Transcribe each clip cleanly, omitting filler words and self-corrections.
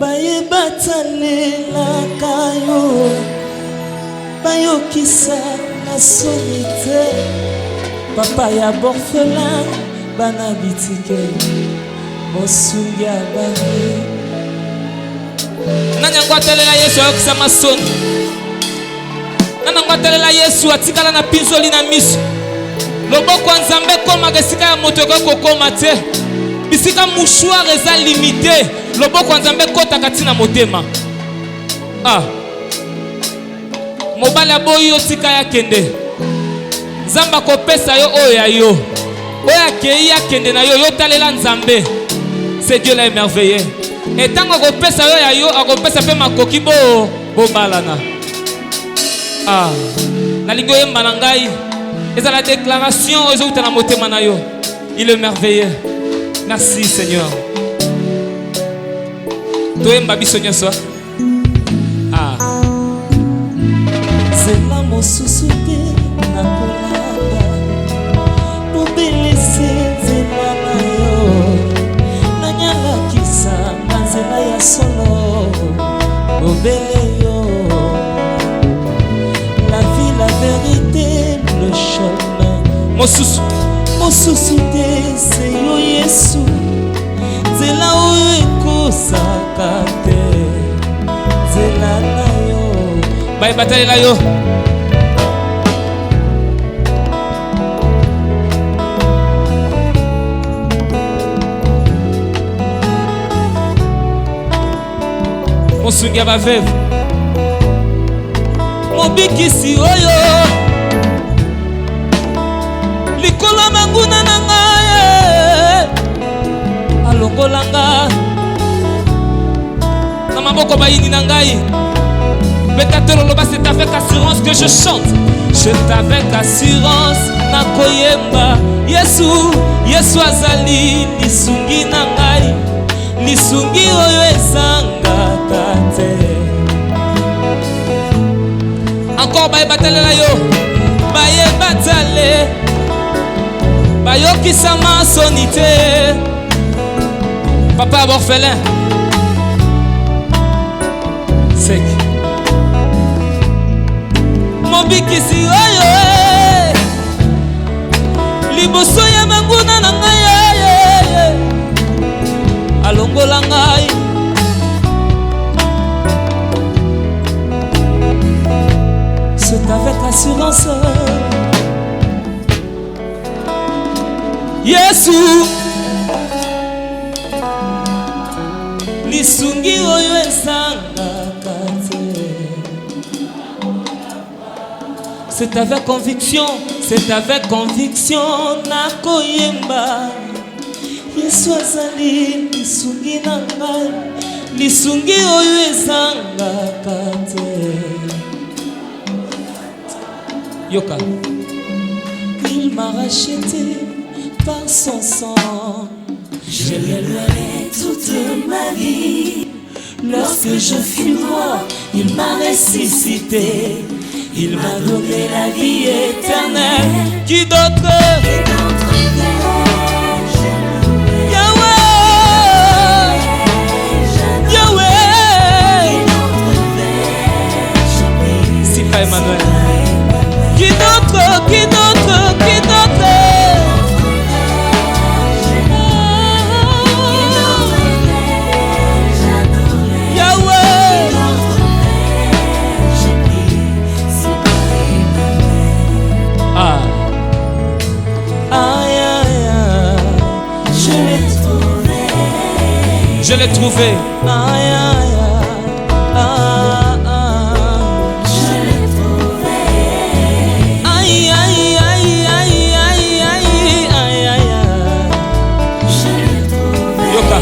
Bayebatalela kayo bayokisa na solite papa ya borfelin bana bitike mosungi abane nani angwatelela Yesu ayokisa masoni nani angwatelela Yesu atikala na pinzoli na miso loboko ya Nzambe komaka esika ya moto ekokoma te bisika mouchoir eza limité loboko ya Nzambe kotaka ntina motema mobali aboyi yo tika ya kende Nzambe akopesa yo oyo ya yo oyo akei ya kende na yo yotalela Nzambe c'est Dieu l'a émerveillé et tango akopesa yo ya yo akopesa pe makoki bobalana nalingi oyemba na ngai eza la déclaration ezouta na motema na yo il est merveilleux. Merci Seigneur. Toyemba biso nyonso zela mosusu te nakolanda mobelisi nzela na yo nanyalakisa na nzela ya solo mobele yo la vie la vérité le chemin mosusu te se yo Yesu nzela oyo ekosaka te nzela na yo bayebatalela yo mosungi ya baveve mobikisi oyo likolo manguna na ngai alongolanga na maboko bayini na ngai c'est avec assurance que je chante. C'est avec assurance na koyemba Yesu azali lisungi na ngai lisungi oyo ezangaka te encore bayebatalela yo bayebatale bayokisa masoni te papa borfelin sec mobikisi oyo liboso ya manguna na ngai alongola ngai c'est avec assurance Yesu lisungi oyo ezangaka te. C'est avec conviction nakoyemba Yesu azali lisungi na ngai lisungi oyo ezangaka te. Yoka. Il m'a racheté par son sang. Je le louerai toute ma vie. Lorsque je fus mort, il m'a ressuscité. Il m'a donné la vie éternelle. Qui d'autre? Yahweh. Si pas Emmanuel. Qui d'autre? Qui d'autre? Qui d'autre? Je l'ai trouvé. Aïe, aïe, je l'ai trouvé. Aïe, aïe, aïe, aïe, aïe, aïe, aïe, aïe, je l'ai trouvé. Yoka.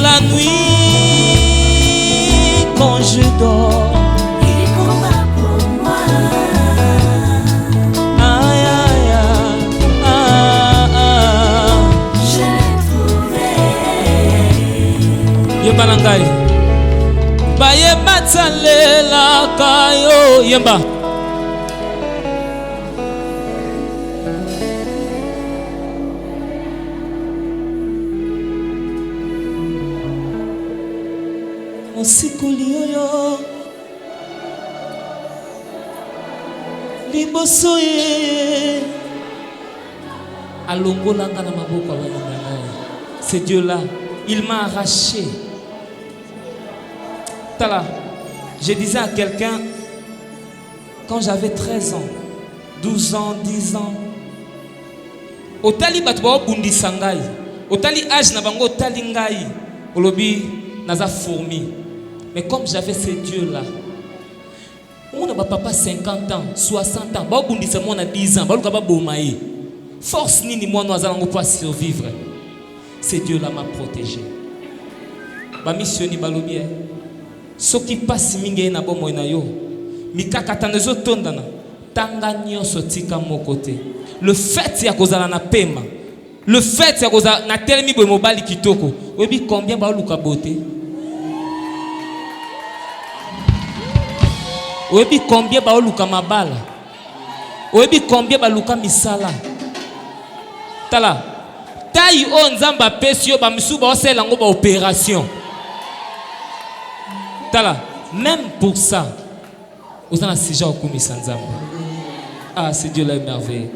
La nuit, quand je dors, il combat pour moi. Aïe, aïe, je l'ai trouvé. Yemba nangai. Baye matsalela kayo yemba. mosikoli oyo liboso ye alongolanga na maboko ya bana na ngai. C'est Dieu là, il m'a arraché. Tala, je disais à quelqu'un quand j'avais 13 ans, 12 ans, 10 ans, otali bato ba bundisa ngai, otali âge na bango otali ngai, olobi naza fourmi. Mais comme j'avais ce Dieu là, on a papa 50 ans, 60 ans, ba bundisa moi na 10 ans, ba luka ba bomaye. Force nini moi nous allons pas survivre. Ce Dieu là m'a protégé. Ba missioni balobi soki pasi mingi na bomo na yo. Mikaka tanezo tondana. Tanga nyonso tika mokote. Le fait ya kozala na pema. Le fait ya kozala na telemi bo mobali kitoko. Obi combien ba luka bote? Obi combien ba luka mabala? Obi combien ba luka misala? Tala. Tai o nzamba pesi yo ba misu ba osela ngo ba opération. Tala, même pour ça, vous en avez déjà au commis sans. Ah, c'est Dieu la merveille.